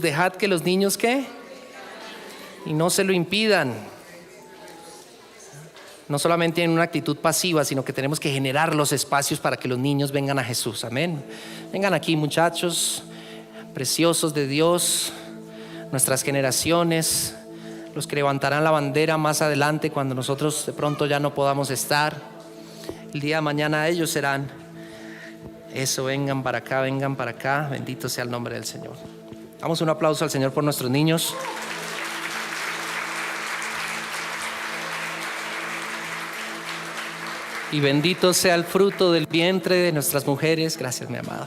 Dejad que los niños ¿qué? Y no se lo impidan. No solamente en una actitud pasiva, sino que tenemos que generar los espacios para que los niños vengan a Jesús. Amén. Vengan aquí, muchachos preciosos de Dios, nuestras generaciones, los que levantarán la bandera más adelante cuando nosotros de pronto ya no podamos estar. El día de mañana ellos serán. Eso, vengan para acá, vengan para acá. Bendito sea el nombre del Señor. Damos un aplauso al Señor por nuestros niños. Y bendito sea el fruto del vientre de nuestras mujeres. Gracias, mi amado.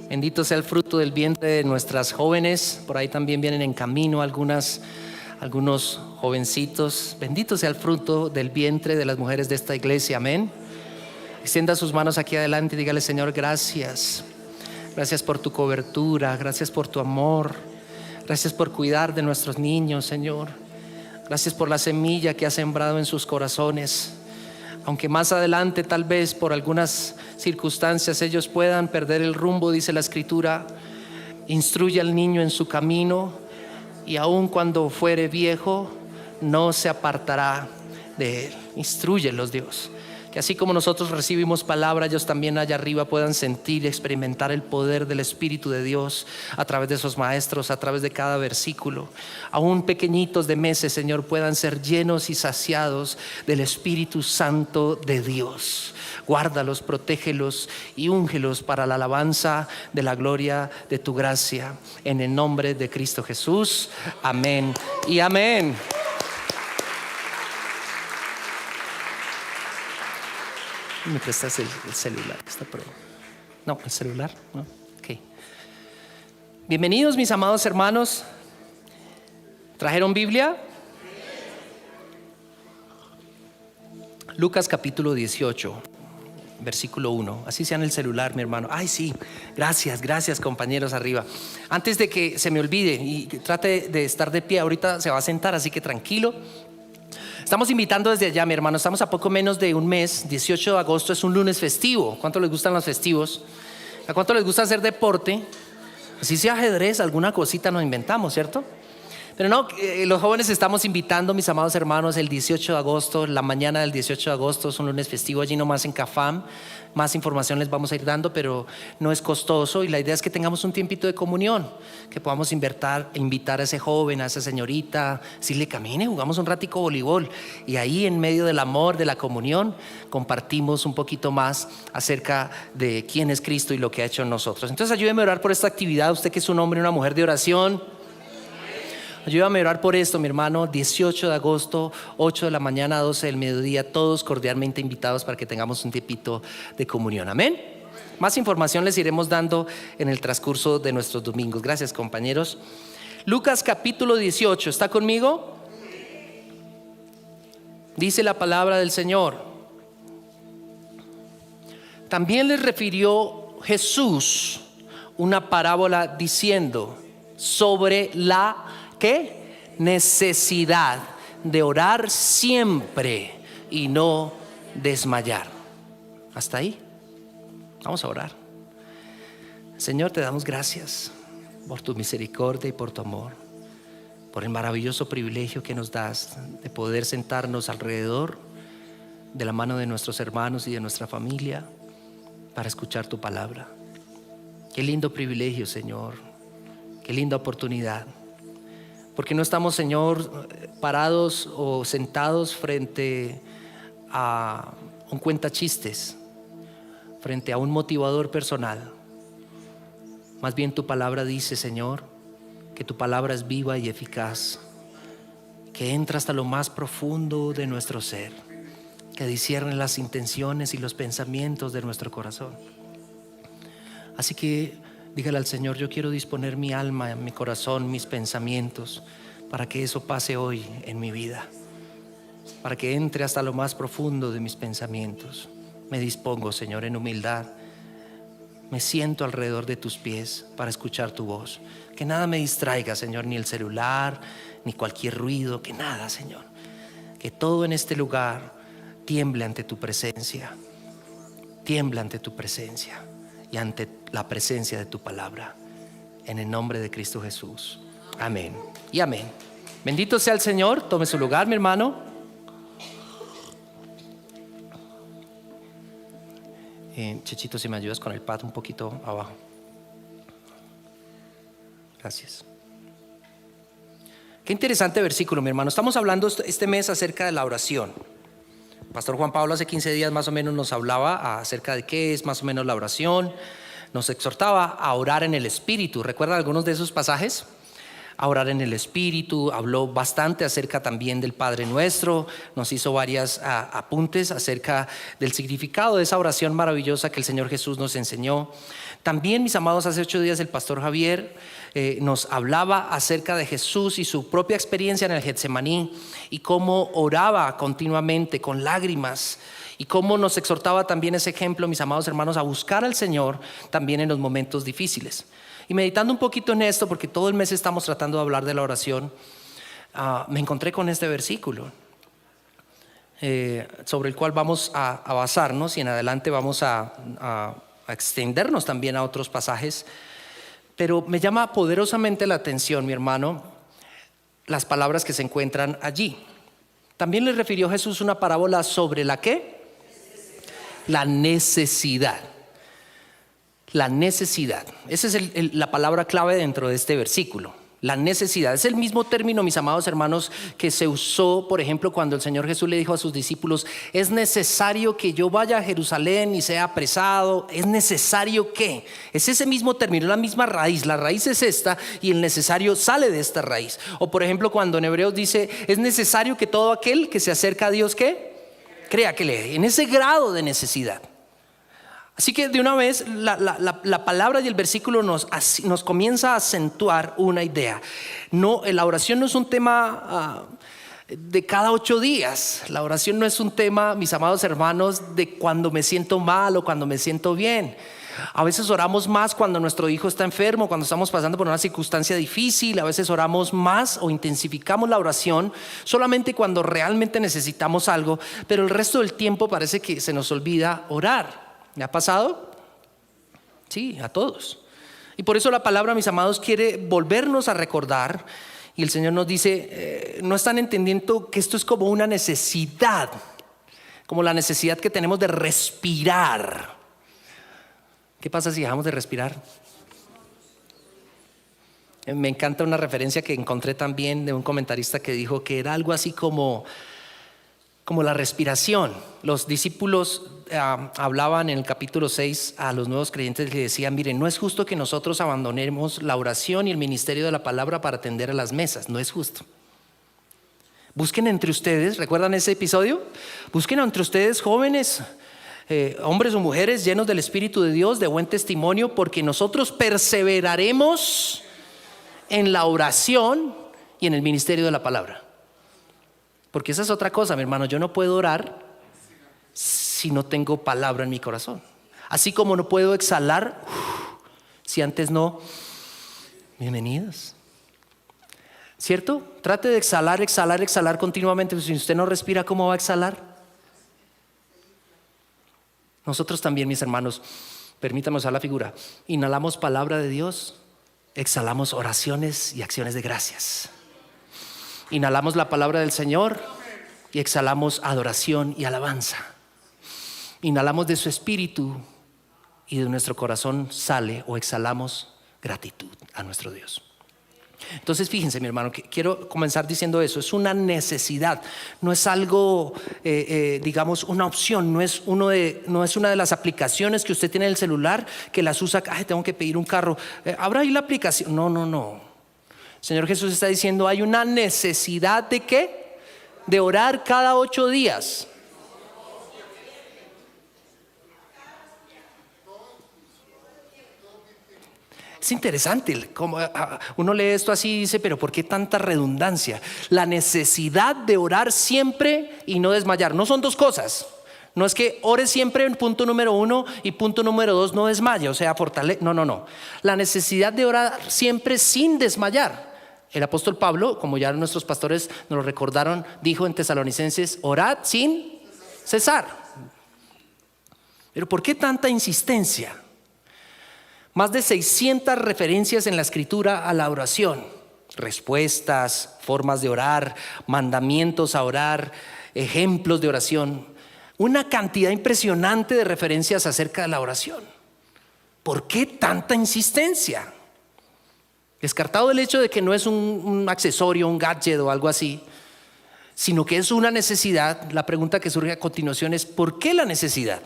Bendito sea el fruto del vientre de nuestras jóvenes. Por ahí también vienen en camino algunos jovencitos. Bendito sea el fruto del vientre de las mujeres de esta iglesia. Amén. Extienda sus manos aquí adelante y dígale: Señor, gracias. Gracias por tu cobertura. Gracias por tu amor. Gracias por cuidar de nuestros niños, Señor. Gracias por la semilla que has sembrado en sus corazones. Aunque más adelante tal vez por algunas circunstancias ellos puedan perder el rumbo, dice la Escritura, instruye al niño en su camino y aun cuando fuere viejo no se apartará de él. Instrúyelos, Dios, que así como nosotros recibimos palabra, ellos también allá arriba puedan sentir y experimentar el poder del Espíritu de Dios a través de esos maestros, a través de cada versículo. Aún pequeñitos de meses, Señor, puedan ser llenos y saciados del Espíritu Santo de Dios. Guárdalos, protégelos y úngelos para la alabanza de la gloria de tu gracia. En el nombre de Cristo Jesús. Amén y amén. ¿Me prestas el celular? Está pro. No, el celular. No. Okay. Bienvenidos, mis amados hermanos. ¿Trajeron Biblia? Lucas capítulo 18, versículo 1. Así sea en el celular, mi hermano. Ay, sí. Gracias, compañeros arriba. Antes de que se me olvide y trate de estar de pie, ahorita se va a sentar, así que tranquilo. Estamos invitando desde allá, mi hermano. Estamos a poco menos de un mes. 18 de agosto es un lunes festivo. ¿Cuánto les gustan los festivos? ¿A cuánto les gusta hacer deporte? Así sea ajedrez, alguna cosita nos inventamos, ¿cierto? Pero no, los jóvenes estamos invitando, mis amados hermanos, el 18 de agosto, la mañana del 18 de agosto es un lunes festivo allí nomás en Cafam. Más información les vamos a ir dando, pero no es costoso y la idea es que tengamos un tiempito de comunión, que podamos invitar a ese joven, a esa señorita, si le camine, jugamos un ratico voleibol y ahí en medio del amor, de la comunión, compartimos un poquito más acerca de quién es Cristo y lo que ha hecho en nosotros. Entonces ayúdeme a orar por esta actividad, usted que es un hombre y una mujer de oración. Ayúdame a orar por esto, mi hermano. 18 de agosto, 8 de la mañana a 12 del mediodía, todos cordialmente invitados para que tengamos un tiempito de comunión. Amén. Más información les iremos dando en el transcurso de nuestros domingos. Gracias, compañeros. Lucas capítulo 18, ¿está conmigo? Dice la palabra del Señor. También les refirió Jesús una parábola diciendo sobre la ¿qué? Necesidad de orar siempre y no desmayar. Hasta ahí. Vamos a orar. Señor, te damos gracias por tu misericordia y por tu amor, por el maravilloso privilegio que nos das de poder sentarnos alrededor de la mano de nuestros hermanos y de nuestra familia para escuchar tu palabra. Qué lindo privilegio, Señor. Qué linda oportunidad. Porque no estamos, Señor, parados o sentados frente a un cuentachistes, frente a un motivador personal. Más bien tu palabra dice, Señor, que tu palabra es viva y eficaz, que entra hasta lo más profundo de nuestro ser, que discierne las intenciones y los pensamientos de nuestro corazón. Así que dígale al Señor: yo quiero disponer mi alma, mi corazón, mis pensamientos para que eso pase hoy en mi vida, para que entre hasta lo más profundo de mis pensamientos. Me dispongo, Señor, en humildad. Me siento alrededor de tus pies para escuchar tu voz. Que nada me distraiga, Señor, ni el celular, ni cualquier ruido, que nada, Señor. Que todo en este lugar tiemble ante tu presencia. Tiembla ante tu presencia y ante la presencia de tu palabra. en el nombre de Cristo Jesús. Amén y amén. Bendito sea el Señor. Tome su lugar, mi hermano. Chechito, si me ayudas con el pad un poquito abajo. Gracias. Qué interesante versículo, mi hermano. Estamos hablando este mes acerca de la oración. Pastor Juan Pablo hace 15 días más o menos nos hablaba acerca de qué es más o menos la oración. Nos exhortaba a orar en el Espíritu. ¿Recuerdan algunos de esos pasajes? A orar en el Espíritu. Habló bastante acerca también del Padre Nuestro. Nos hizo varias apuntes acerca del significado de esa oración maravillosa que el Señor Jesús nos enseñó. También, mis amados, hace 8 días el pastor Javier nos hablaba acerca de Jesús y su propia experiencia en el Getsemaní y cómo oraba continuamente con lágrimas y cómo nos exhortaba también ese ejemplo, mis amados hermanos, a buscar al Señor también en los momentos difíciles. Y meditando un poquito en esto, porque todo el mes estamos tratando de hablar de la oración, me encontré con este versículo sobre el cual vamos a basarnos y en adelante vamos a extendernos también a otros pasajes. Pero me llama poderosamente la atención, mi hermano, las palabras que se encuentran allí. También le refirió Jesús una parábola sobre la ¿qué? La necesidad. La necesidad. Esa es la palabra clave dentro de este versículo. La necesidad. Es el mismo término, mis amados hermanos, que se usó, por ejemplo, cuando el Señor Jesús le dijo a sus discípulos: es necesario que yo vaya a Jerusalén y sea apresado. Es necesario que. Es ese mismo término, la misma raíz. La raíz es esta y el necesario sale de esta raíz. O por ejemplo, cuando en Hebreos dice: es necesario que todo aquel que se acerca a Dios, ¿qué? Crea que lee. En ese grado de necesidad. Así que de una vez la palabra y el versículo nos comienza a acentuar una idea. No, la oración no es un tema de cada 8 días. La oración no es un tema, mis amados hermanos, de cuando me siento mal o cuando me siento bien. A veces oramos más cuando nuestro hijo está enfermo, cuando estamos pasando por una circunstancia difícil. A veces oramos más o intensificamos la oración solamente cuando realmente necesitamos algo, pero el resto del tiempo parece que se nos olvida orar. ¿Me ha pasado? Sí, a todos. Y por eso la palabra, mis amados, quiere volvernos a recordar. Y el Señor nos dice, no están entendiendo que esto es como una necesidad, como la necesidad que tenemos de respirar. ¿Qué pasa si dejamos de respirar? Me encanta una referencia que encontré también de un comentarista que dijo que era algo así como la respiración. Los discípulos hablaban en el capítulo 6 a los nuevos creyentes, que decían: miren, no es justo que nosotros abandonemos la oración y el ministerio de la palabra para atender a las mesas. No es justo. Busquen entre ustedes, ¿recuerdan ese episodio? Busquen entre ustedes jóvenes, hombres o mujeres llenos del Espíritu de Dios, de buen testimonio, porque nosotros perseveraremos en la oración y en el ministerio de la palabra. Porque esa es otra cosa, mi hermano. Yo no puedo orar si no tengo palabra en mi corazón. Así como no puedo exhalar si antes no. Bienvenidos. ¿Cierto? Trate de exhalar continuamente. Si usted no respira, ¿cómo va a exhalar? Nosotros también, mis hermanos, permítame usar la figura. Inhalamos palabra de Dios, exhalamos oraciones y acciones de gracias. Inhalamos la palabra del Señor y exhalamos adoración y alabanza. Inhalamos de su espíritu y de nuestro corazón sale o exhalamos gratitud a nuestro Dios. Entonces fíjense, mi hermano, que quiero comenzar diciendo eso. Es una necesidad, no es algo digamos una opción. No es una de las aplicaciones que usted tiene en el celular que las usa. Ay, tengo que pedir un carro, abra ahí la aplicación. No. Señor Jesús está diciendo: hay una necesidad de ¿qué? De orar cada 8 días. Es interesante, como uno lee esto así y dice: pero ¿por qué tanta redundancia? La necesidad de orar siempre y no desmayar. No son dos cosas. No es que ore siempre en punto número 1 y punto número 2 no desmaya, o sea, fortalece. No. La necesidad de orar siempre sin desmayar. El apóstol Pablo, como ya nuestros pastores nos lo recordaron, dijo en Tesalonicenses: orad sin cesar. Pero ¿por qué tanta insistencia? más de 600 referencias en la Escritura a la oración. Respuestas, formas de orar, mandamientos a orar, ejemplos de oración. Una cantidad impresionante de referencias acerca de la oración. ¿Por qué tanta insistencia? Descartado el hecho de que no es un accesorio, un gadget o algo así, sino que es una necesidad, la pregunta que surge a continuación es: ¿por qué la necesidad?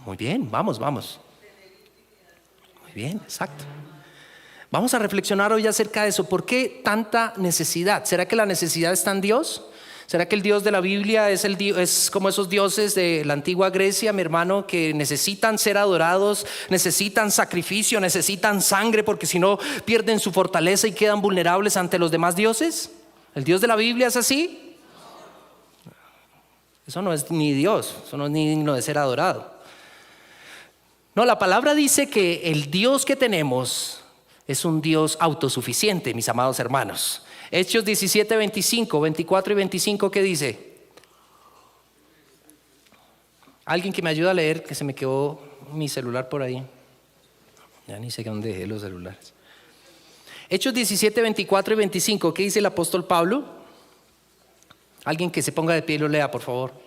Muy bien, vamos. Muy bien, exacto. Vamos a reflexionar hoy acerca de eso. ¿Por qué tanta necesidad? ¿Será que la necesidad está en Dios? ¿Será que el Dios de la Biblia es como esos dioses de la antigua Grecia, mi hermano, que necesitan ser adorados, necesitan sacrificio, necesitan sangre, porque si no pierden su fortaleza y quedan vulnerables ante los demás dioses? ¿El Dios de la Biblia es así? Eso no es ni Dios, eso no es ni digno de ser adorado. No, la palabra dice que el Dios que tenemos es un Dios autosuficiente, mis amados hermanos. Hechos 17, 25, 24 y 25, ¿qué dice? Alguien que me ayude a leer, que se me quedó mi celular por ahí. Ya ni sé dónde dejé los celulares. Hechos 17, 24 y 25, ¿qué dice el apóstol Pablo? Alguien que se ponga de pie y lo lea, por favor.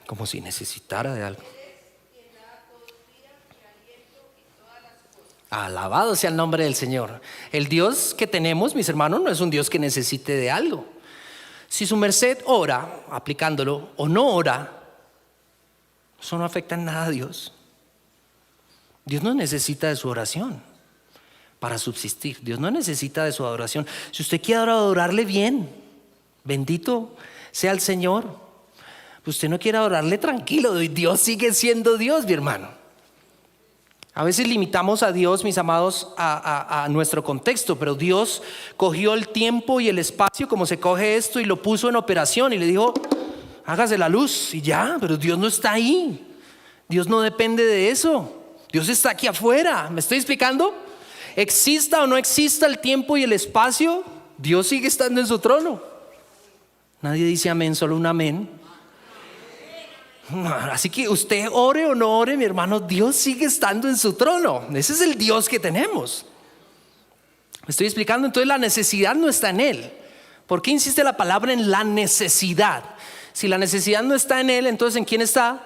Como si necesitara de algo. Alabado sea el nombre del Señor. El Dios que tenemos, mis hermanos, no es un Dios que necesite de algo. Si su merced ora, aplicándolo, o no ora, eso no afecta en nada a Dios. Dios no necesita de su oración para subsistir. Dios no necesita de su adoración. Si usted quiere adorarle bien, bendito sea el Señor. Usted no quiere adorarle, tranquilo, Dios sigue siendo Dios, mi hermano. A veces limitamos a Dios, mis amados, a nuestro contexto, pero Dios cogió el tiempo y el espacio como se coge esto y lo puso en operación y le dijo: hágase la luz, y ya. Pero Dios no está ahí, Dios no depende de eso. Dios está aquí afuera. ¿Me estoy explicando? Exista o no exista el tiempo y el espacio, Dios sigue estando en su trono. Nadie dice amén, solo un amén. Así que usted ore o no ore, mi hermano, Dios sigue estando en su trono. Ese es el Dios que tenemos. ¿Me estoy explicando? Entonces la necesidad no está en Él. ¿Por qué insiste la palabra en la necesidad? Si la necesidad no está en Él, entonces ¿en quién está?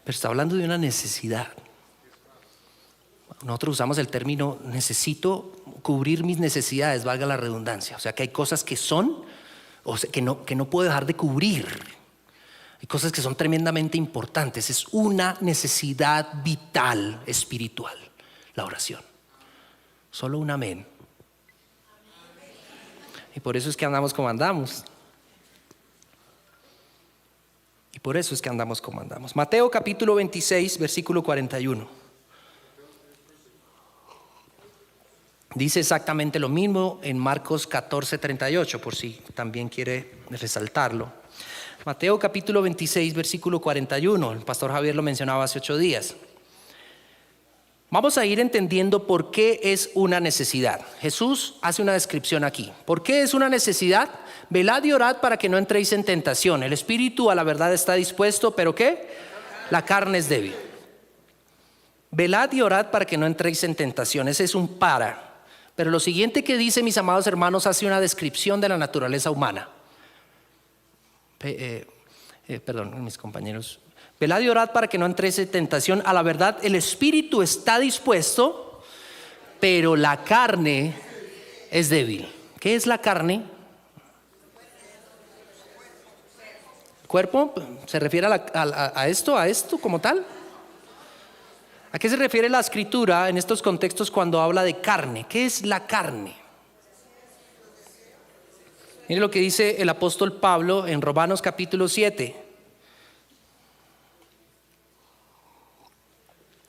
Pero está hablando de una necesidad. Nosotros usamos el término: necesito cubrir mis necesidades, valga la redundancia. O sea que hay cosas que son, o sea, que no puedo dejar de cubrir. Hay cosas que son tremendamente importantes. Es una necesidad vital espiritual, la oración. Solo un amén. Y por eso es que andamos como andamos. Y por eso es que andamos como andamos. Mateo capítulo 26, versículo 41. Dice exactamente lo mismo en Marcos 14, 38, por si también quiere resaltarlo. Mateo capítulo 26, versículo 41. El pastor Javier lo mencionaba hace 8 días. Vamos a ir entendiendo por qué es una necesidad. Jesús hace una descripción aquí. ¿Por qué es una necesidad? Velad y orad para que no entréis en tentación. El espíritu a la verdad está dispuesto, ¿pero qué? La carne es débil. Velad y orad para que no entréis en tentación. Ese es un para. Pero lo siguiente que dice, mis amados hermanos, hace una descripción de la naturaleza humana. Perdón, mis compañeros. Velad y orad para que no entréis en tentación. A la verdad, el espíritu está dispuesto, pero la carne es débil. ¿Qué es la carne? ¿Cuerpo? ¿Se refiere a esto como tal? ¿A qué se refiere la escritura en estos contextos cuando habla de carne? ¿Qué es la carne? Mire lo que dice el apóstol Pablo en Romanos capítulo 7.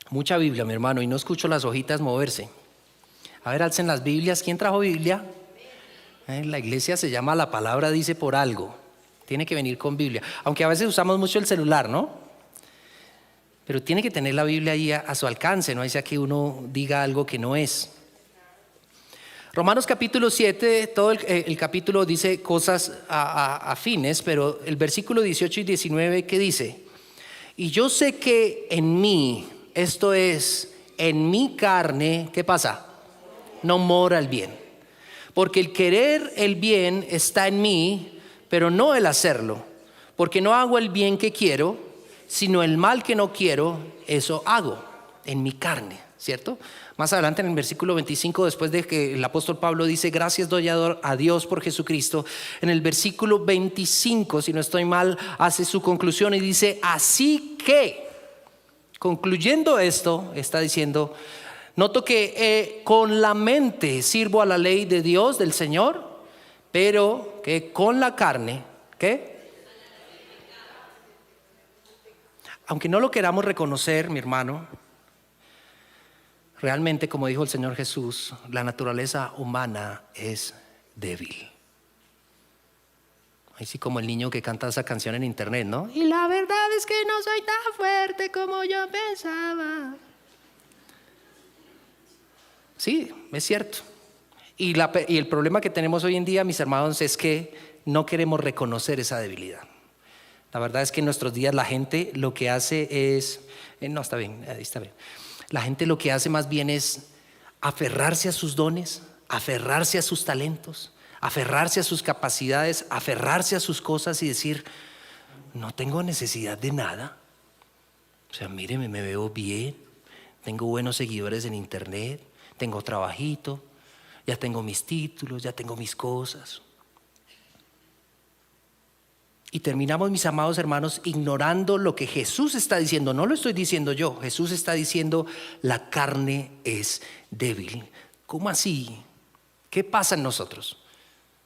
Mucha Biblia, mi hermano, y no escucho las hojitas moverse. A ver, alcen las Biblias. ¿Quién trajo Biblia? La iglesia se llama La Palabra Dice por algo. Tiene que venir con Biblia. Aunque a veces usamos mucho el celular, ¿no? Pero tiene que tener la Biblia ahí a su alcance, no sea que uno diga algo que no es. Romanos capítulo 7, todo el capítulo dice cosas afines, pero el versículo 18 y 19, ¿qué dice? Y yo sé que en mí, esto es, en mi carne, ¿qué pasa? No mora el bien. Porque el querer el bien está en mí, pero no el hacerlo. Porque no hago el bien que quiero, sino el mal que no quiero, eso hago en mi carne, ¿cierto? Más adelante en el versículo 25, después de que el apóstol Pablo dice, gracias doy a Dios por Jesucristo, en el versículo 25, si no estoy mal, hace su conclusión y dice, así que, concluyendo esto, está diciendo, noto que con la mente sirvo a la ley de Dios, del Señor, pero que con la carne, ¿qué? Aunque no lo queramos reconocer, mi hermano, realmente, como dijo el Señor Jesús, la naturaleza humana es débil. Así como el niño que canta esa canción en internet, ¿no? Y la verdad es que no soy tan fuerte como yo pensaba. Sí, es cierto. Y el problema que tenemos hoy en día, mis hermanos, es que no queremos reconocer esa debilidad. La verdad es que en nuestros días la gente lo que hace es... no, está bien, está bien. La gente lo que hace más bien es aferrarse a sus dones, aferrarse a sus talentos, aferrarse a sus capacidades, aferrarse a sus cosas y decir, no tengo necesidad de nada. O sea, míreme, me veo bien, tengo buenos seguidores en internet, tengo trabajito, ya tengo mis títulos, ya tengo mis cosas. Y terminamos, mis amados hermanos, ignorando lo que Jesús está diciendo. No lo estoy diciendo yo. Jesús está diciendo, la carne es débil. ¿Cómo así? ¿Qué pasa en nosotros?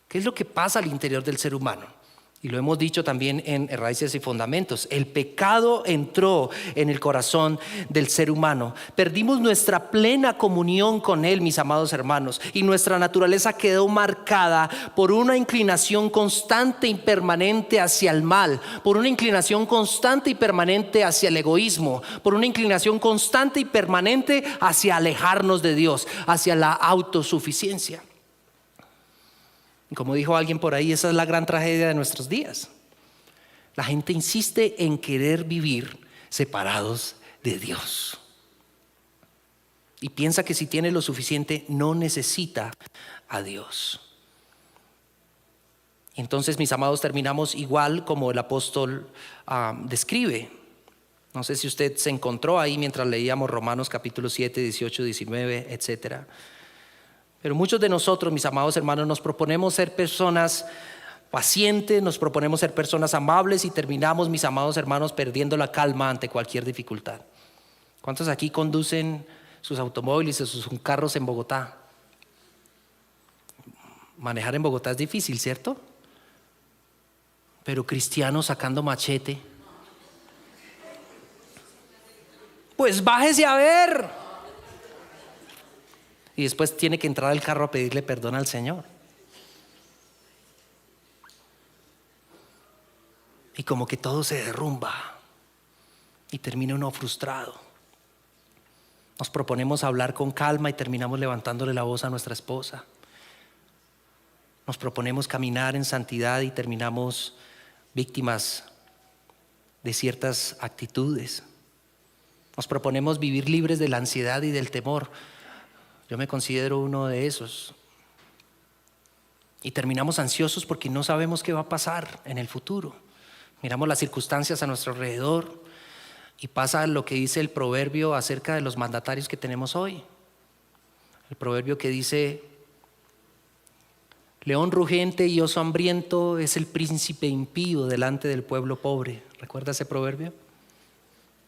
¿Qué es lo que pasa al interior del ser humano? Y lo hemos dicho también en Raíces y Fundamentos. El pecado entró en el corazón del ser humano. Perdimos nuestra plena comunión con Él, mis amados hermanos. Y nuestra naturaleza quedó marcada por una inclinación constante y permanente hacia el mal. Por una inclinación constante y permanente hacia el egoísmo. Por una inclinación constante y permanente hacia alejarnos de Dios. Hacia la autosuficiencia. Como dijo alguien por ahí, esa es la gran tragedia de nuestros días. La gente insiste en querer vivir separados de Dios. Y piensa que si tiene lo suficiente no necesita a Dios. Entonces, mis amados, terminamos igual como el apóstol describe. No sé si usted se encontró ahí mientras leíamos Romanos capítulo 7, 18, 19, etcétera. Pero muchos de nosotros, mis amados hermanos, nos proponemos ser personas pacientes, nos proponemos ser personas amables y terminamos, mis amados hermanos, perdiendo la calma ante cualquier dificultad. ¿Cuántos aquí conducen sus automóviles o sus carros en Bogotá? Manejar en Bogotá es difícil, ¿cierto? Pero cristianos sacando machete. Pues bájese a ver. Y después tiene que entrar al carro a pedirle perdón al Señor. Y como que todo se derrumba y termina uno frustrado. Nos proponemos hablar con calma y terminamos levantándole la voz a nuestra esposa. Nos proponemos caminar en santidad y terminamos víctimas de ciertas actitudes. Nos proponemos vivir libres de la ansiedad y del temor. Yo me considero uno de esos. Y terminamos ansiosos porque no sabemos qué va a pasar en el futuro. Miramos las circunstancias a nuestro alrededor y pasa lo que dice el proverbio acerca de los mandatarios que tenemos hoy. El proverbio que dice: león rugiente y oso hambriento es el príncipe impío delante del pueblo pobre. ¿Recuerda ese proverbio?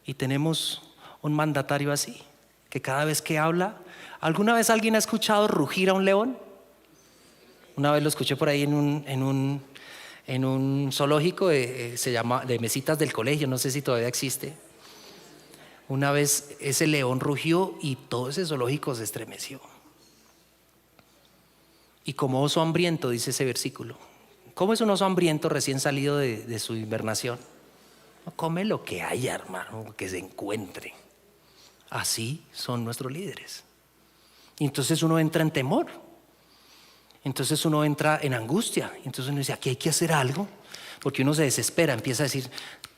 Y tenemos un mandatario así, que cada vez que habla. ¿Alguna vez alguien ha escuchado rugir a un león? Una vez lo escuché por ahí en un zoológico, se llama de Mesitas del Colegio, no sé si todavía existe. Una vez ese león rugió y todo ese zoológico se estremeció. Y como oso hambriento, dice ese versículo. ¿Cómo es un oso hambriento recién salido de su hibernación? No come lo que haya, hermano, que se encuentre. Así son nuestros líderes. Y entonces uno entra en temor. Entonces uno entra en angustia. Entonces uno dice, aquí hay que hacer algo. Porque uno se desespera, empieza a decir,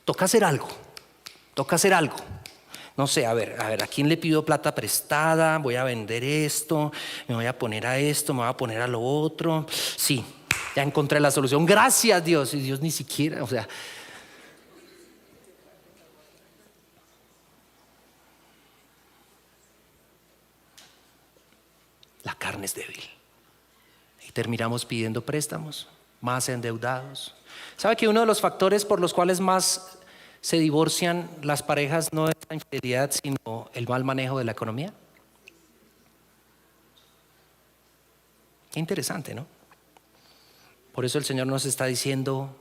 toca hacer algo. Toca hacer algo. No sé, a ver, ¿a quién le pido plata prestada? Voy a vender esto, me voy a poner a esto, me voy a poner a lo otro. Sí, ya encontré la solución. Gracias, Dios. Y Dios ni siquiera, la carne es débil. Y terminamos pidiendo préstamos, más endeudados. ¿Sabe que uno de los factores por los cuales más se divorcian las parejas no es la infidelidad, sino el mal manejo de la economía? Qué interesante, ¿no? Por eso el Señor nos está diciendo,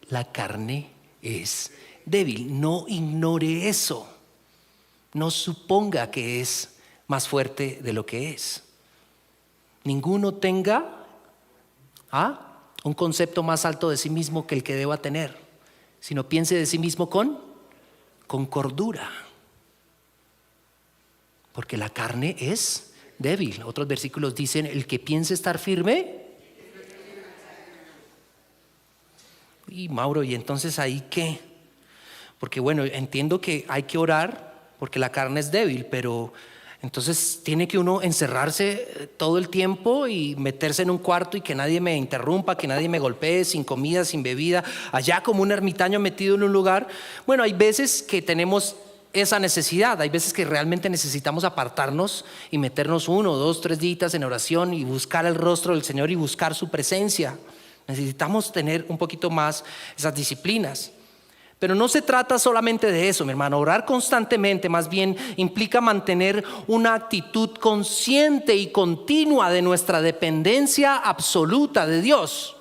la carne es débil. No ignore eso. No suponga que es más fuerte de lo que es. Ninguno tenga un concepto más alto de sí mismo que el que deba tener, sino piense de sí mismo con cordura. Porque la carne es débil. Otros versículos dicen, el que piense estar firme. Y Mauro, ¿y entonces ahí qué? Porque bueno, entiendo que hay que orar porque la carne es débil, pero entonces tiene que uno encerrarse todo el tiempo y meterse en un cuarto y que nadie me interrumpa, que nadie me golpee, sin comida, sin bebida, allá como un ermitaño metido en un lugar. Bueno, hay veces que tenemos esa necesidad, hay veces que realmente necesitamos apartarnos y meternos 1, 2, 3 días en oración y buscar el rostro del Señor y buscar su presencia. Necesitamos tener un poquito más esas disciplinas. Pero no se trata solamente de eso, mi hermano. Orar constantemente más bien implica mantener una actitud consciente y continua de nuestra dependencia absoluta de Dios.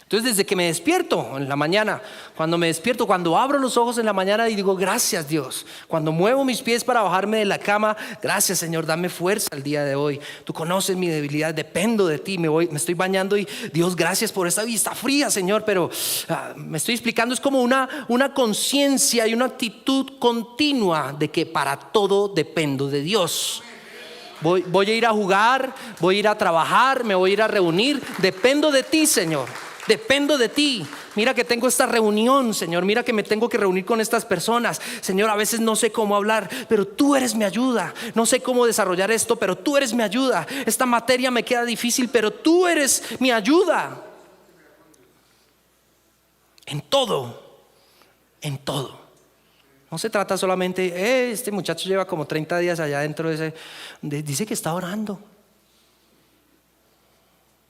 Entonces, desde que me despierto en la mañana, cuando abro los ojos en la mañana y digo, gracias Dios. Cuando muevo mis pies para bajarme de la cama, gracias Señor, dame fuerza el día de hoy. Tú conoces mi debilidad, dependo de ti. Me estoy bañando y Dios, gracias por esta vista fría, Señor. Pero me estoy explicando, es como una conciencia y una actitud continua de que para todo dependo de Dios. Voy a ir a jugar, voy a ir a trabajar, me voy a ir a reunir. Dependo de ti, Señor. Dependo de ti. Mira que tengo esta reunión, Señor. Mira que me tengo que reunir con estas personas. Señor, a veces no sé cómo hablar, pero tú eres mi ayuda. No sé cómo desarrollar esto, pero tú eres mi ayuda. Esta materia me queda difícil, pero tú eres mi ayuda. En todo. No se trata solamente, este muchacho lleva como 30 días allá dentro dice que está orando.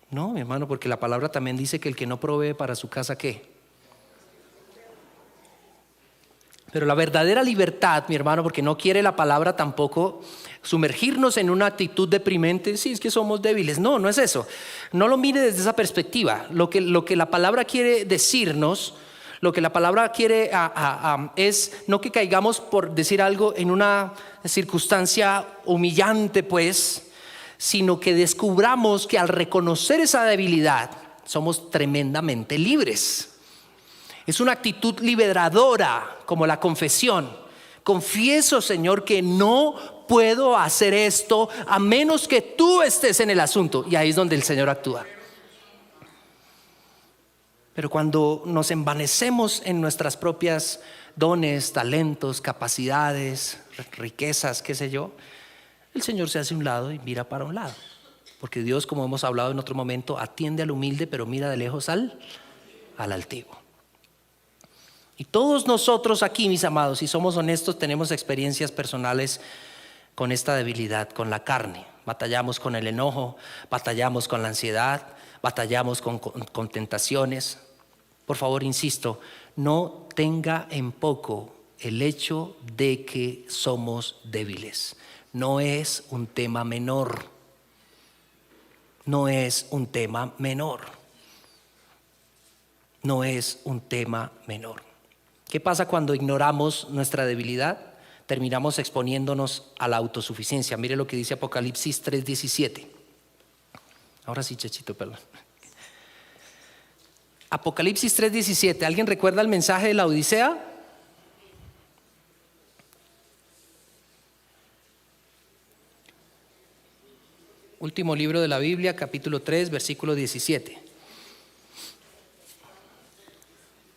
No, mi hermano, porque la palabra también dice que el que no provee para su casa, ¿qué? Pero la verdadera libertad, mi hermano, porque no quiere la palabra tampoco sumergirnos en una actitud deprimente. Sí, es que somos débiles. No, no es eso. No lo mire desde esa perspectiva. Lo que la palabra quiere decirnos, lo que la palabra quiere es no que caigamos, por decir algo, en una circunstancia humillante, pues, sino que descubramos que al reconocer esa debilidad somos tremendamente libres. Es una actitud liberadora, como la confesión. Confieso, Señor, que no puedo hacer esto a menos que tú estés en el asunto. Y ahí es donde el Señor actúa. Pero cuando nos envanecemos en nuestras propias dones, talentos, capacidades, riquezas, qué sé yo, el Señor se hace a un lado y mira para un lado. Porque Dios, como hemos hablado en otro momento, atiende al humilde, pero mira de lejos al altivo. Y todos nosotros aquí, mis amados, si somos honestos, tenemos experiencias personales con esta debilidad, con la carne. Batallamos con el enojo, batallamos con la ansiedad, batallamos con tentaciones. Por favor, insisto, no tenga en poco el hecho de que somos débiles. No es un tema menor. No es un tema menor. No es un tema menor. ¿Qué pasa cuando ignoramos nuestra debilidad? terminamos exponiéndonos a la autosuficiencia. Mire lo que dice Apocalipsis 3:17. Ahora sí, Chechito, perdón. Apocalipsis 3:17. ¿Alguien recuerda el mensaje de la Odisea? Último libro de la Biblia, capítulo 3, versículo 17.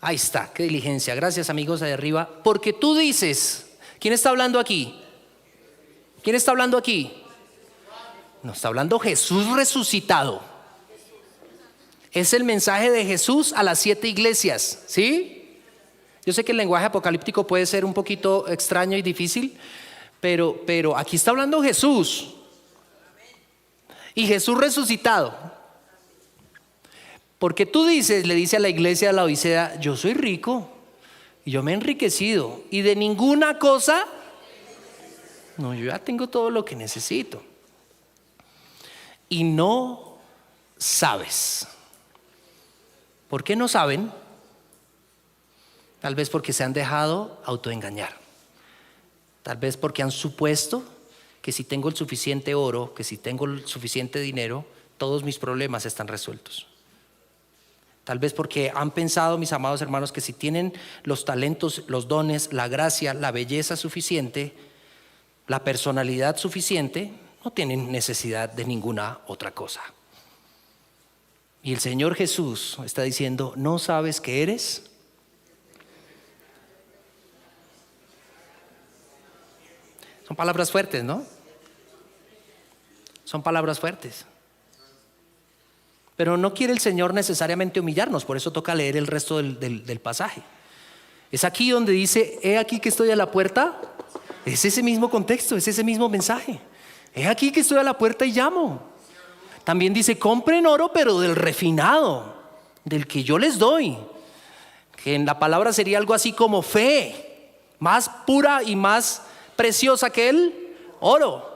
Ahí está, qué diligencia. Gracias, amigos de arriba. Porque tú dices, ¿quién está hablando aquí? ¿Quién está hablando aquí? No, está hablando Jesús resucitado. Es el mensaje de Jesús a las 7 iglesias, ¿sí? Yo sé que el lenguaje apocalíptico puede ser un poquito extraño y difícil, pero aquí está hablando Jesús. Y Jesús resucitado. Porque tú dices, le dice a la iglesia de la Odisea, yo soy rico y yo me he enriquecido y de ninguna cosa, no, yo ya tengo todo lo que necesito. Y no sabes. ¿Por qué no saben? Tal vez porque se han dejado autoengañar. Tal vez porque han supuesto que si tengo el suficiente oro, que si tengo el suficiente dinero, todos mis problemas están resueltos. Tal vez porque han pensado, mis amados hermanos, que si tienen los talentos, los dones, la gracia, la belleza suficiente, la personalidad suficiente, no tienen necesidad de ninguna otra cosa. Y el Señor Jesús está diciendo, ¿no sabes qué eres? Son palabras fuertes, ¿no? Son palabras fuertes. Pero no quiere el Señor necesariamente humillarnos, por eso toca leer el resto del pasaje. Es aquí donde dice, he aquí que estoy a la puerta. Es ese mismo contexto, es ese mismo mensaje. He aquí que estoy a la puerta y llamo. También dice, compren oro, pero del refinado, del que yo les doy. Que en la palabra sería algo así como fe, más pura y más preciosa que el oro.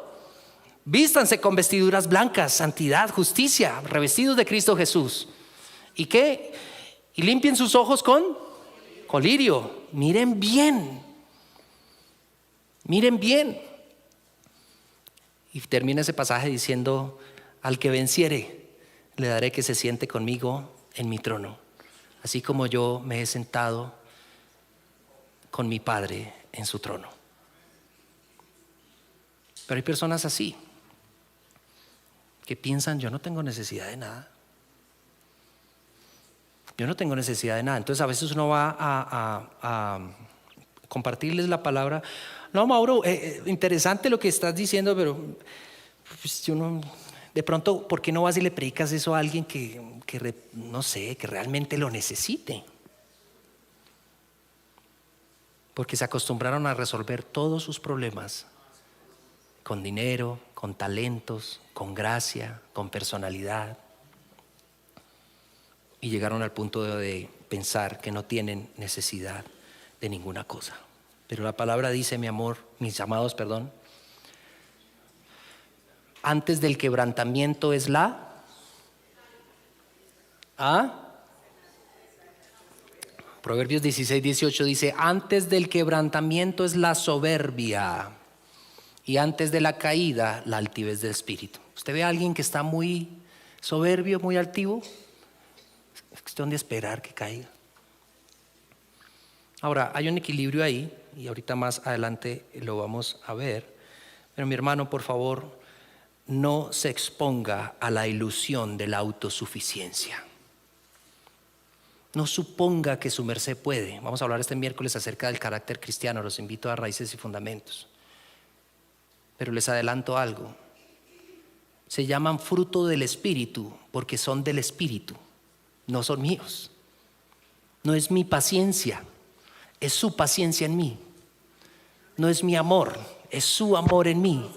Vístanse con vestiduras blancas, santidad, justicia, revestidos de Cristo Jesús. ¿Y qué? Y limpien sus ojos con colirio. Miren bien. Miren bien. Y termina ese pasaje diciendo, al que venciere, le daré que se siente conmigo en mi trono, así como yo me he sentado con mi Padre en su trono. Pero hay personas así, que piensan, yo no tengo necesidad de nada. Yo no tengo necesidad de nada. Entonces a veces uno va a compartirles la palabra. No, Mauro, interesante lo que estás diciendo, pero pues, yo no, de pronto, ¿por qué no vas y le predicas eso a alguien que no sé, que realmente lo necesite? Porque se acostumbraron a resolver todos sus problemas con dinero, con talentos, con gracia, con personalidad. Y llegaron al punto de pensar que no tienen necesidad de ninguna cosa. Pero la palabra dice, mis amados, antes del quebrantamiento es la Proverbios 16:18 dice, antes del quebrantamiento es la soberbia y antes de la caída la altivez del espíritu. ¿Usted ve a alguien que está muy soberbio, muy altivo? Es cuestión de esperar que caiga. Ahora, hay un equilibrio ahí y ahorita más adelante lo vamos a ver. Pero mi hermano, por favor, no se exponga a la ilusión de la autosuficiencia. No suponga que su merced puede. Vamos a hablar este miércoles acerca del carácter cristiano. Los invito a Raíces y Fundamentos. Pero les adelanto algo. Se llaman fruto del Espíritu porque son del Espíritu. No son míos. No es mi paciencia. Es su paciencia en mí. No es mi amor. Es su amor en mí.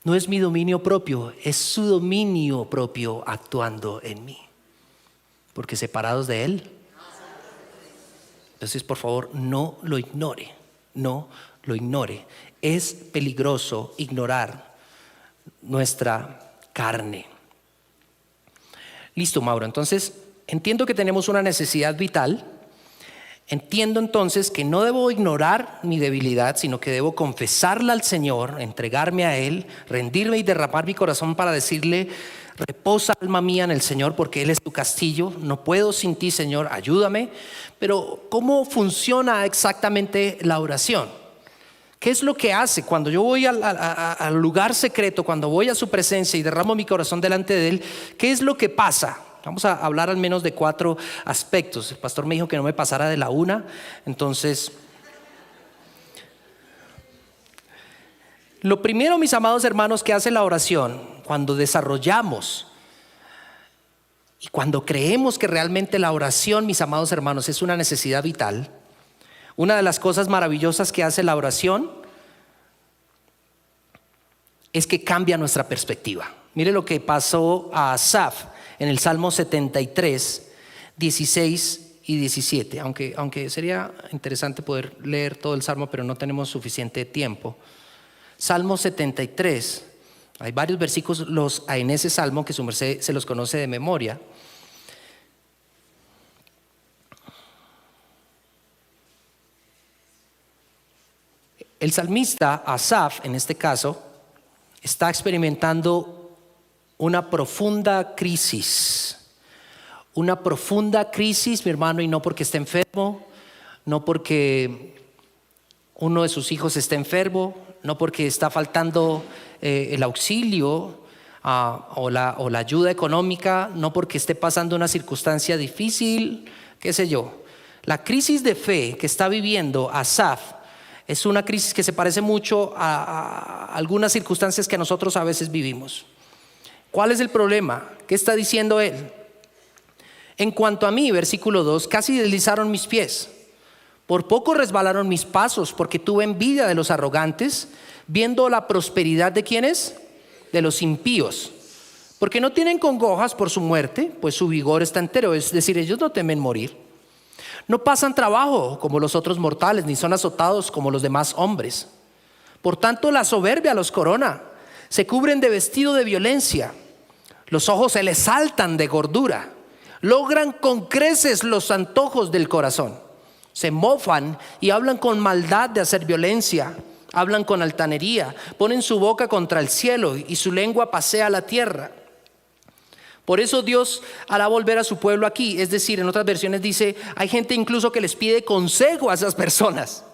No es mi dominio propio. Es su dominio propio actuando en mí. Porque separados de Él. Entonces, por favor, no lo ignore. No lo ignore. Es peligroso ignorar nuestra carne. Listo, Mauro. Entonces, entiendo que tenemos una necesidad vital Entiendo entonces que no debo ignorar mi debilidad, sino que debo confesarla al Señor, entregarme a Él, rendirme y derramar mi corazón para decirle: reposa, alma mía, en el Señor, porque Él es tu castillo. No puedo sin ti, Señor, ayúdame. Pero ¿cómo funciona exactamente la oración? ¿Qué es lo que hace cuando yo voy al lugar secreto, cuando voy a su presencia y derramo mi corazón delante de Él? ¿Qué es lo que pasa? Vamos a hablar al menos de 4 aspectos. El pastor me dijo que no me pasara de la una. Entonces, lo primero, mis amados hermanos, que hace la oración, cuando desarrollamos y cuando creemos que realmente la oración, mis amados hermanos, es una necesidad vital, una de las cosas maravillosas que hace la oración es que cambia nuestra perspectiva. Mire lo que pasó a Asaf en el Salmo 73, 16 y 17. Aunque sería interesante poder leer todo el Salmo, pero no tenemos suficiente tiempo. Salmo 73, hay varios versículos en ese Salmo que su merced se los conoce de memoria. El salmista Asaf, en este caso, está experimentando una profunda crisis. Una profunda crisis, mi hermano, y no porque esté enfermo, no porque uno de sus hijos esté enfermo, no porque está faltando el auxilio o la ayuda económica, no porque esté pasando una circunstancia difícil, qué sé yo. La crisis de fe que está viviendo Asaf es una crisis que se parece mucho a algunas circunstancias que nosotros a veces vivimos. ¿Cuál es el problema? ¿Qué está diciendo él? En cuanto a mí, versículo 2, casi deslizaron mis pies, por poco resbalaron mis pasos, porque tuve envidia de los arrogantes, viendo la prosperidad de ¿quiénes? De los impíos, porque no tienen congojas por su muerte, pues su vigor está entero, es decir, ellos no temen morir. No pasan trabajo como los otros mortales, ni son azotados como los demás hombres. Por tanto, la soberbia los corona, se cubren de vestido de violencia, los ojos se les saltan de gordura, logran con creces los antojos del corazón, se mofan y hablan con maldad de hacer violencia, hablan con altanería, ponen su boca contra el cielo y su lengua pasea la tierra. Por eso Dios hará volver a su pueblo aquí, es decir, en otras versiones dice, hay gente incluso que les pide consejo a esas personas.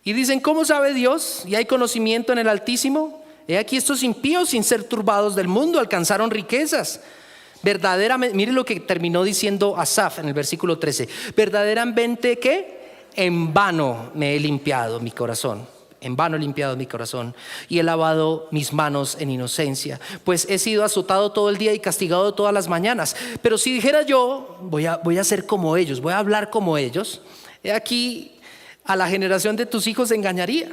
Y dicen, ¿cómo sabe Dios? ¿Y hay conocimiento en el Altísimo? He aquí estos impíos, sin ser turbados del mundo, alcanzaron riquezas. Verdaderamente, mire lo que terminó diciendo Asaf en el versículo 13. Verdaderamente, ¿qué? En vano me he limpiado mi corazón. En vano he limpiado mi corazón y he lavado mis manos en inocencia, pues he sido azotado todo el día y castigado todas las mañanas. Pero si dijera yo, voy a ser como ellos, voy a hablar como ellos, he aquí a la generación de tus hijos engañaría.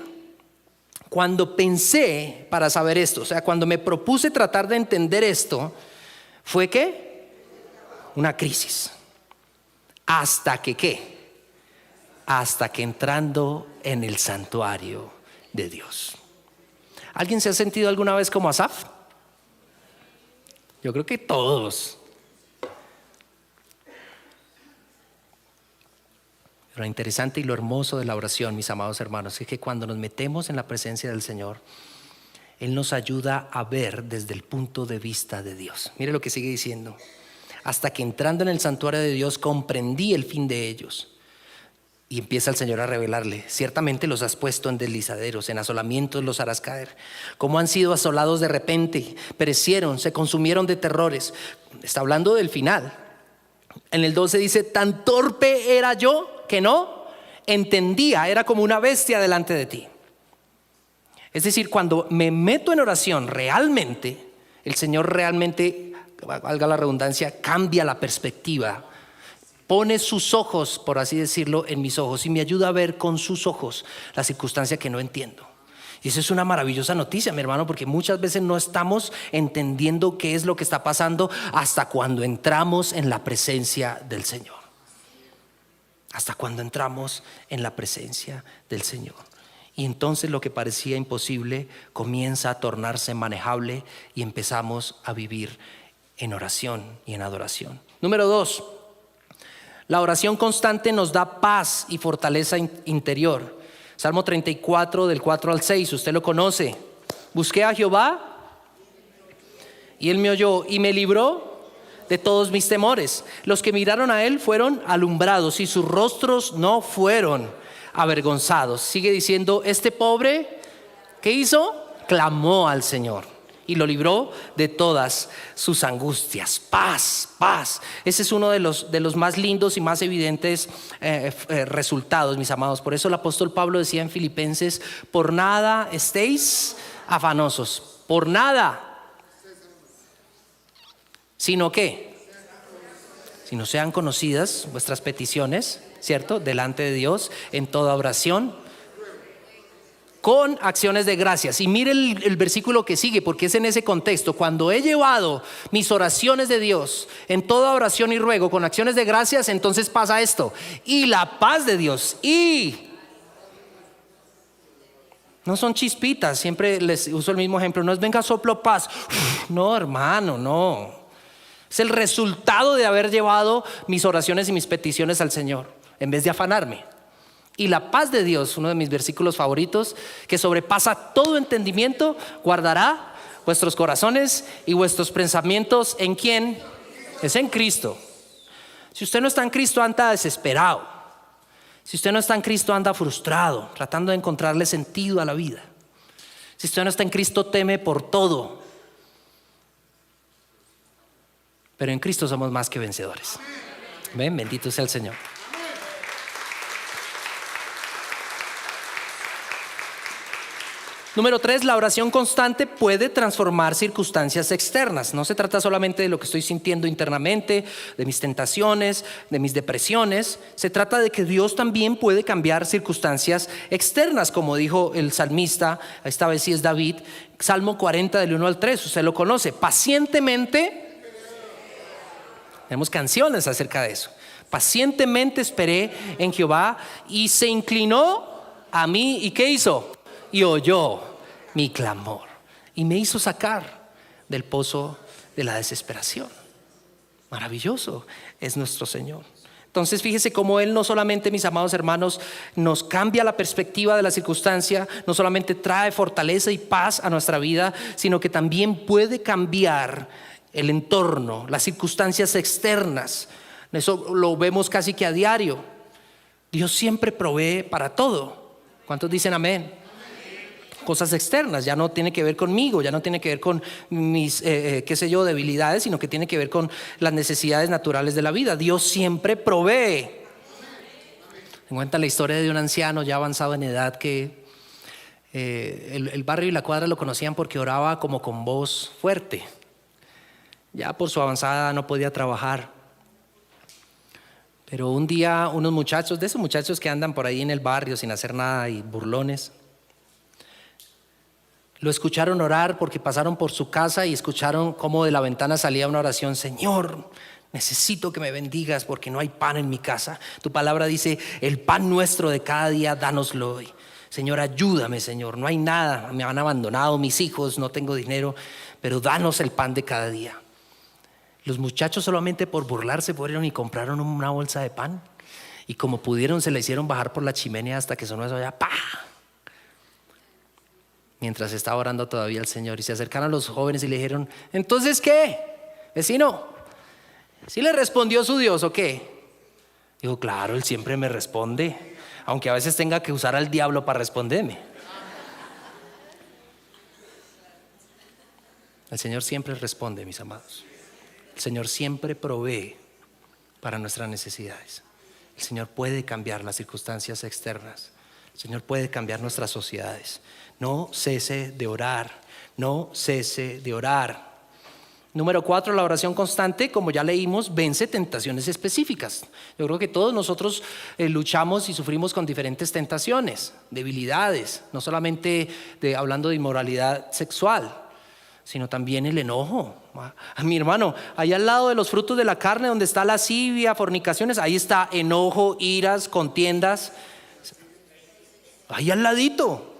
Cuando pensé para saber esto, o sea, cuando me propuse tratar de entender esto, fue ¿qué? Una crisis. ¿Hasta que qué? Hasta que entrando en el santuario de Dios. ¿Alguien se ha sentido alguna vez como Asaf? Yo creo que todos. Lo interesante y lo hermoso de la oración, mis amados hermanos, es que cuando nos metemos en la presencia del Señor, Él nos ayuda a ver desde el punto de vista de Dios. Mire lo que sigue diciendo. Hasta que entrando en el santuario de Dios comprendí el fin de ellos. Y empieza el Señor a revelarle, ciertamente los has puesto en deslizaderos, en asolamientos los harás caer. Como han sido asolados de repente, perecieron, se consumieron de terrores. Está hablando del final. En el 12 dice, tan torpe era yo que no entendía, era como una bestia delante de ti. Es decir, cuando me meto en oración realmente, el Señor realmente, valga la redundancia, cambia la perspectiva. Pone sus ojos, por así decirlo, en mis ojos y me ayuda a ver con sus ojos la circunstancia que no entiendo. Y eso es una maravillosa noticia, mi hermano, porque muchas veces no estamos entendiendo qué es lo que está pasando hasta cuando entramos en la presencia del Señor. Hasta cuando entramos en la presencia del Señor. Y entonces lo que parecía imposible comienza a tornarse manejable y empezamos a vivir en oración y en adoración. Número 2. La oración constante nos da paz y fortaleza interior. Salmo 34 del 4 al 6, usted lo conoce. Busqué a Jehová y él me oyó y me libró de todos mis temores. Los que miraron a él fueron alumbrados y sus rostros no fueron avergonzados. Sigue diciendo, este pobre, ¿qué hizo? Clamó al Señor y lo libró de todas sus angustias. Paz, paz. Ese es uno de los más lindos y más evidentes resultados, mis amados. Por eso el apóstol Pablo decía en Filipenses, por nada estéis afanosos, por nada. Sino que, si no sean conocidas vuestras peticiones, ¿cierto? Delante de Dios en toda oración, con acciones de gracias. Y mire el versículo que sigue, porque es en ese contexto. Cuando he llevado mis oraciones de Dios en toda oración y ruego con acciones de gracias, entonces pasa esto. Y la paz de Dios. Y no son chispitas, siempre les uso el mismo ejemplo. No es venga soplo paz. No, hermano, no. Es el resultado de haber llevado mis oraciones y mis peticiones al Señor, en vez de afanarme. Y la paz de Dios, uno de mis versículos favoritos, que sobrepasa todo entendimiento, guardará vuestros corazones y vuestros pensamientos. ¿En quién? Es en Cristo. Si usted no está en Cristo, anda desesperado. Si usted no está en Cristo, anda frustrado, tratando de encontrarle sentido a la vida. Si usted no está en Cristo, teme por todo. Pero en Cristo somos más que vencedores. ¿Ven? Bendito sea el Señor. Número 3, la oración constante puede transformar circunstancias externas. No se trata solamente de lo que estoy sintiendo internamente, de mis tentaciones, de mis depresiones. Se trata de que Dios también puede cambiar circunstancias externas, como dijo el salmista, esta vez sí es David, Salmo 40 del 1 al 3, usted lo conoce. Pacientemente, tenemos canciones acerca de eso. Pacientemente esperé en Jehová y se inclinó a mí. ¿Y qué hizo? Y oyó mi clamor y me hizo sacar del pozo de la desesperación. Maravilloso es nuestro Señor. Entonces fíjese cómo Él no solamente, mis amados hermanos, nos cambia la perspectiva de la circunstancia, no solamente trae fortaleza y paz a nuestra vida, sino que también puede cambiar el entorno, las circunstancias externas. Eso lo vemos casi que a diario. Dios siempre provee para todo. ¿Cuántos dicen amén? Cosas externas, ya no tiene que ver conmigo, ya no tiene que ver con mis, debilidades, sino que tiene que ver con las necesidades naturales de la vida. Dios siempre provee. Me cuenta la historia de un anciano ya avanzado en edad que el barrio y la cuadra lo conocían porque oraba como con voz fuerte. Ya por su avanzada no podía trabajar. Pero un día unos muchachos, de esos muchachos que andan por ahí en el barrio sin hacer nada y burlones, lo escucharon orar porque pasaron por su casa y escucharon cómo de la ventana salía una oración: Señor, necesito que me bendigas porque no hay pan en mi casa. Tu palabra dice, el pan nuestro de cada día, dánoslo hoy. Señor, ayúdame, Señor, no hay nada, me han abandonado mis hijos, no tengo dinero, pero danos el pan de cada día. Los muchachos solamente por burlarse fueron y compraron una bolsa de pan y como pudieron se la hicieron bajar por la chimenea hasta que sonó eso allá, ¡pah! Mientras estaba orando todavía el Señor, y se acercaron a los jóvenes y le dijeron: ¿entonces qué, vecino? ¿Sí le respondió su Dios o qué? Dijo: claro, Él siempre me responde, aunque a veces tenga que usar al diablo para responderme. El Señor siempre responde, mis amados. El Señor siempre provee para nuestras necesidades. El Señor puede cambiar las circunstancias externas. El Señor puede cambiar nuestras sociedades. No cese de orar, no cese de orar. Número 4, la oración constante, como ya leímos, vence tentaciones específicas. Yo creo que todos nosotros luchamos y sufrimos con diferentes tentaciones, debilidades, no solamente hablando de inmoralidad sexual, sino también el enojo. Mi hermano, ahí al lado de los frutos de la carne, donde está lascivia, fornicaciones, ahí está enojo, iras, contiendas. Ahí al ladito.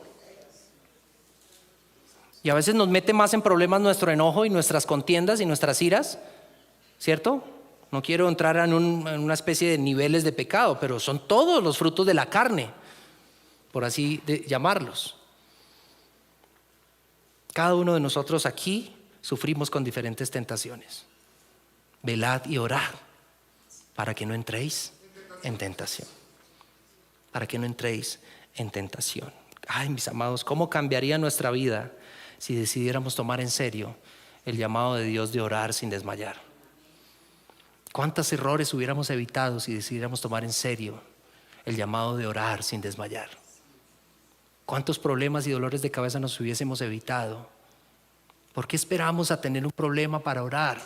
Y a veces nos mete más en problemas nuestro enojo y nuestras contiendas y nuestras iras, ¿cierto? No quiero entrar en una especie de niveles de pecado, pero son todos los frutos de la carne, por así llamarlos. Cada uno de nosotros aquí sufrimos con diferentes tentaciones. Velad y orad para que no entréis en tentación. Para que no entréis en tentación. Ay, mis amados, ¿cómo cambiaría nuestra vida si decidiéramos tomar en serio el llamado de Dios de orar sin desmayar? ¿Cuántos errores hubiéramos evitado si decidiéramos tomar en serio el llamado de orar sin desmayar? ¿Cuántos problemas y dolores de cabeza nos hubiésemos evitado? ¿Por qué esperamos a tener un problema para orar?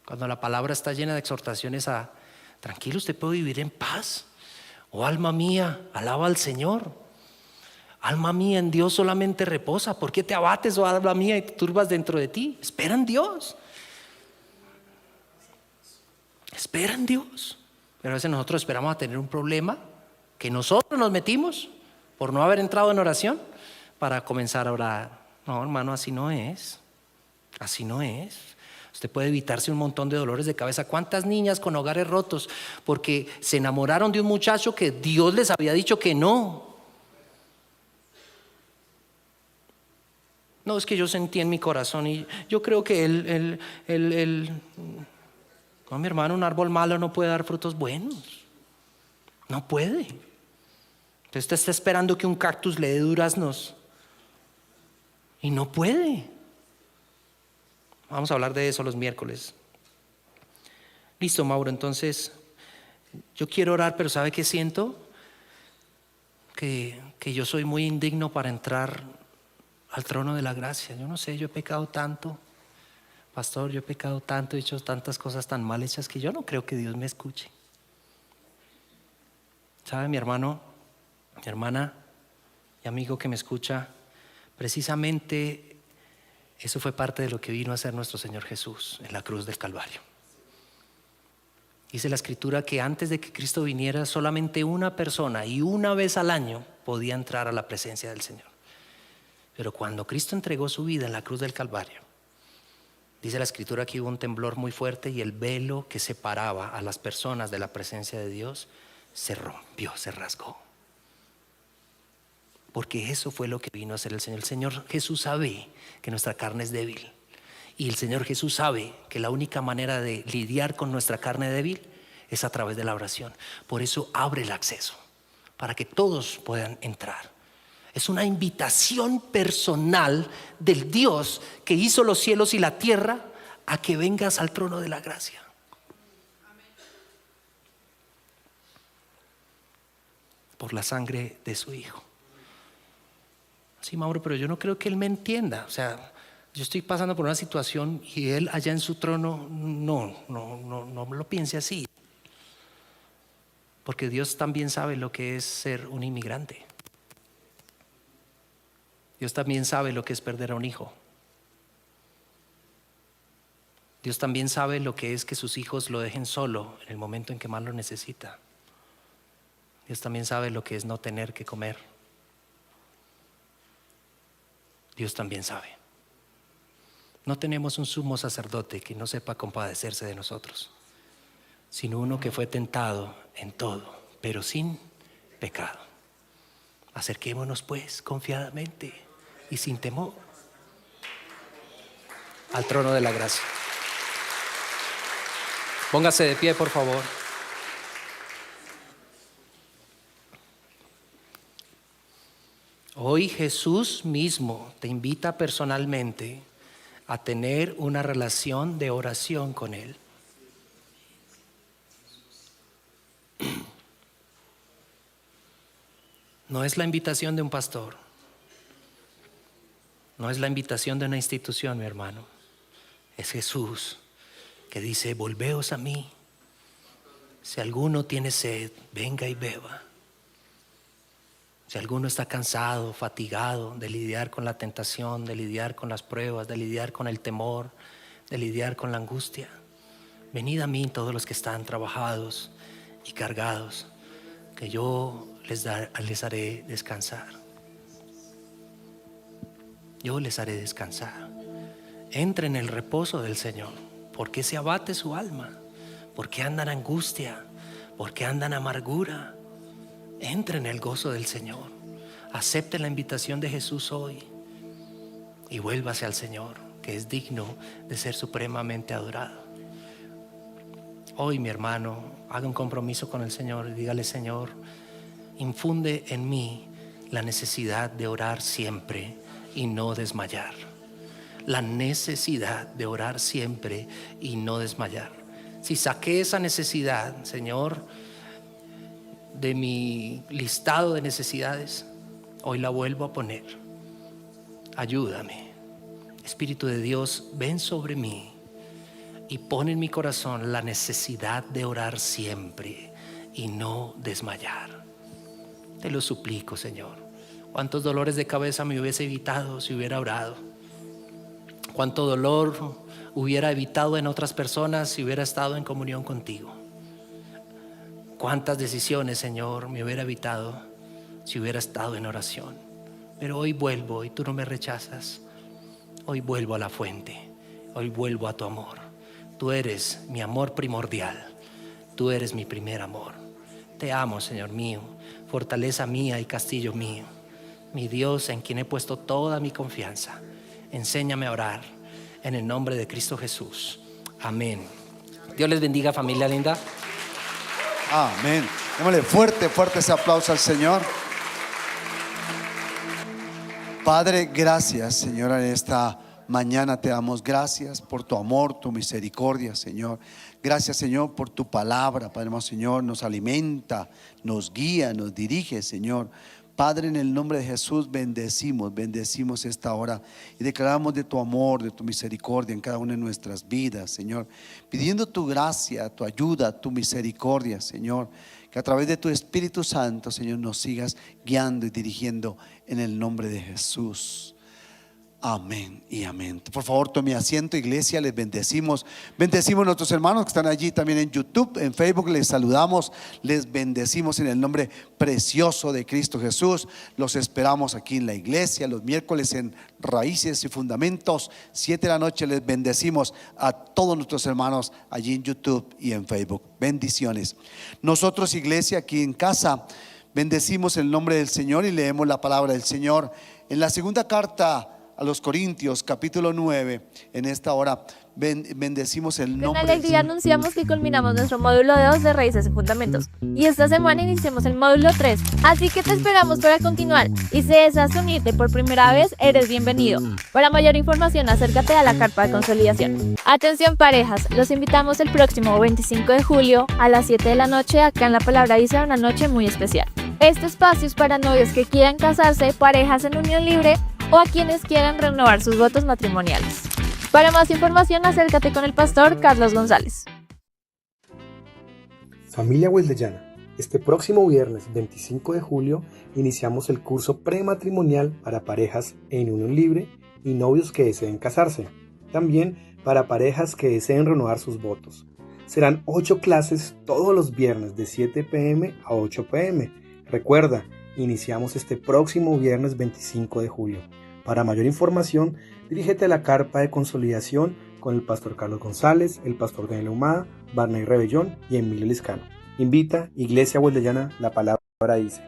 Cuando la palabra está llena de exhortaciones a tranquilo, usted puede vivir en paz. Oh alma mía, alaba al Señor. Alma mía, en Dios solamente reposa. ¿Por qué te abates, oh alma mía, y te turbas dentro de ti? Espera en Dios. Espera en Dios. Pero a veces nosotros esperamos a tener un problema que nosotros nos metimos por no haber entrado en oración para comenzar a orar. No, hermano, así no es. Así no es. Usted puede evitarse un montón de dolores de cabeza. ¿Cuántas niñas con hogares rotos porque se enamoraron de un muchacho que Dios les había dicho que no? No, es que yo sentí en mi corazón y yo creo que no, mi hermano, un árbol malo no puede dar frutos buenos. No puede. Entonces usted está esperando que un cactus le dé duraznos y no puede. Vamos a hablar de eso los miércoles. Listo, Mauro, entonces yo quiero orar, pero ¿sabe qué siento? Que yo soy muy indigno para entrar al trono de la gracia. Yo no sé, yo he pecado tanto. Pastor, yo he pecado tanto, he hecho tantas cosas tan mal hechas que yo no creo que Dios me escuche. ¿Sabe, mi hermano, mi hermana y amigo que me escucha? Precisamente eso fue parte de lo que vino a hacer nuestro Señor Jesús en la cruz del Calvario. Dice la Escritura que antes de que Cristo viniera, solamente una persona y una vez al año podía entrar a la presencia del Señor. Pero cuando Cristo entregó su vida en la cruz del Calvario, dice la Escritura que hubo un temblor muy fuerte y el velo que separaba a las personas de la presencia de Dios se rompió, se rasgó. Porque eso fue lo que vino a hacer el Señor. El Señor Jesús sabe que nuestra carne es débil. Y el Señor Jesús sabe que la única manera de lidiar con nuestra carne débil es a través de la oración. Por eso abre el acceso, para que todos puedan entrar. Es una invitación personal del Dios que hizo los cielos y la tierra a que vengas al trono de la gracia. Por la sangre de su Hijo. Sí, Mauro, pero yo no creo que Él me entienda. O sea, yo estoy pasando por una situación y Él allá en su trono, no lo piense así. Porque Dios también sabe lo que es ser un inmigrante. Dios también sabe lo que es perder a un hijo. Dios también sabe lo que es que sus hijos lo dejen solo en el momento en que más lo necesita. Dios también sabe lo que es no tener que comer. Dios también sabe. No tenemos un sumo sacerdote que no sepa compadecerse de nosotros, sino uno que fue tentado en todo, pero sin pecado. Acerquémonos pues confiadamente y sin temor al trono de la gracia. Póngase de pie, por favor. Hoy Jesús mismo te invita personalmente a tener una relación de oración con Él. No es la invitación de un pastor, no es la invitación de una institución, mi hermano. Es Jesús que dice: volveos a mí. Si alguno tiene sed, venga y beba. Si alguno está cansado, fatigado de lidiar con la tentación, de lidiar con las pruebas, de lidiar con el temor, de lidiar con la angustia, venid a mí todos los que están trabajados y cargados, que yo les haré descansar. Yo les haré descansar. Entre en el reposo del Señor. ¿Por qué se abate su alma? ¿Por qué andan en angustia? ¿Por qué andan en amargura? Entre en el gozo del Señor. Acepte la invitación de Jesús hoy y vuélvase al Señor, que es digno de ser supremamente adorado. Hoy, mi hermano, haga un compromiso con el Señor y dígale: Señor, infunde en mí la necesidad de orar siempre y no desmayar. La necesidad de orar siempre y no desmayar. Si saqué esa necesidad, Señor, de mi listado de necesidades, hoy la vuelvo a poner. Ayúdame. Espíritu de Dios, ven sobre mí y pon en mi corazón la necesidad de orar siempre y no desmayar. Te lo suplico, Señor. Cuántos dolores de cabeza me hubiese evitado si hubiera orado. Cuánto dolor hubiera evitado en otras personas si hubiera estado en comunión contigo. Cuántas decisiones, Señor, me hubiera evitado si hubiera estado en oración. Pero hoy vuelvo y tú no me rechazas. Hoy vuelvo a la fuente. Hoy vuelvo a tu amor. Tú eres mi amor primordial. Tú eres mi primer amor. Te amo, Señor mío, fortaleza mía y castillo mío, mi Dios en quien he puesto toda mi confianza. Enséñame a orar en el nombre de Cristo Jesús. Amén. Dios les bendiga, familia linda. Amén. Démosle fuerte ese aplauso al Señor. Padre, gracias, Señor, en esta mañana te damos gracias por tu amor, tu misericordia, Señor. Gracias, Señor, por tu palabra, Padre hermoso, Señor, nos alimenta, nos guía, nos dirige, Señor. Padre, en el nombre de Jesús bendecimos esta hora y declaramos de tu amor, de tu misericordia en cada una de nuestras vidas, Señor, pidiendo tu gracia, tu ayuda, tu misericordia, Señor, que a través de tu Espíritu Santo, Señor, nos sigas guiando y dirigiendo en el nombre de Jesús. Amén y amén. Por favor, tome asiento, iglesia. Les bendecimos a nuestros hermanos que están allí también en YouTube, en Facebook. Les saludamos, les bendecimos en el nombre precioso de Cristo Jesús. Los esperamos aquí en la iglesia los miércoles en Raíces y Fundamentos, 7 de la noche. Les bendecimos a todos nuestros hermanos allí en YouTube y en Facebook. Bendiciones. Nosotros, iglesia, aquí en casa, bendecimos el nombre del Señor y leemos la palabra del Señor en la segunda carta a los Corintios, capítulo 9. En esta hora bendecimos el nombre. Con alegría anunciamos que culminamos nuestro módulo 2 de Raíces y Fundamentos, y esta semana iniciamos el módulo 3, así que te esperamos para continuar. Y si deseas unirte por primera vez, eres bienvenido. Para mayor información, acércate a la carpa de consolidación. Atención, parejas, los invitamos el próximo 25 de julio a las 7 de la noche. Acá en La Palabra dice, una noche muy especial. Este espacio es para novios que quieran casarse, parejas en unión libre o a quienes quieran renovar sus votos matrimoniales. Para más información, acércate con el pastor Carlos González. Familia Wesleyana, este próximo viernes 25 de julio iniciamos el curso prematrimonial para parejas en unión libre y novios que deseen casarse. También para parejas que deseen renovar sus votos. Serán 8 clases todos los viernes de 7 p.m. a 8 p.m. Recuerda, iniciamos este próximo viernes 25 de julio. Para mayor información, dirígete a la carpa de consolidación con el pastor Carlos González, el pastor Daniel Ahumada, Barney Rebellón y Emilio Liscano. Invita Iglesia Wesleyana, La Palabra dice.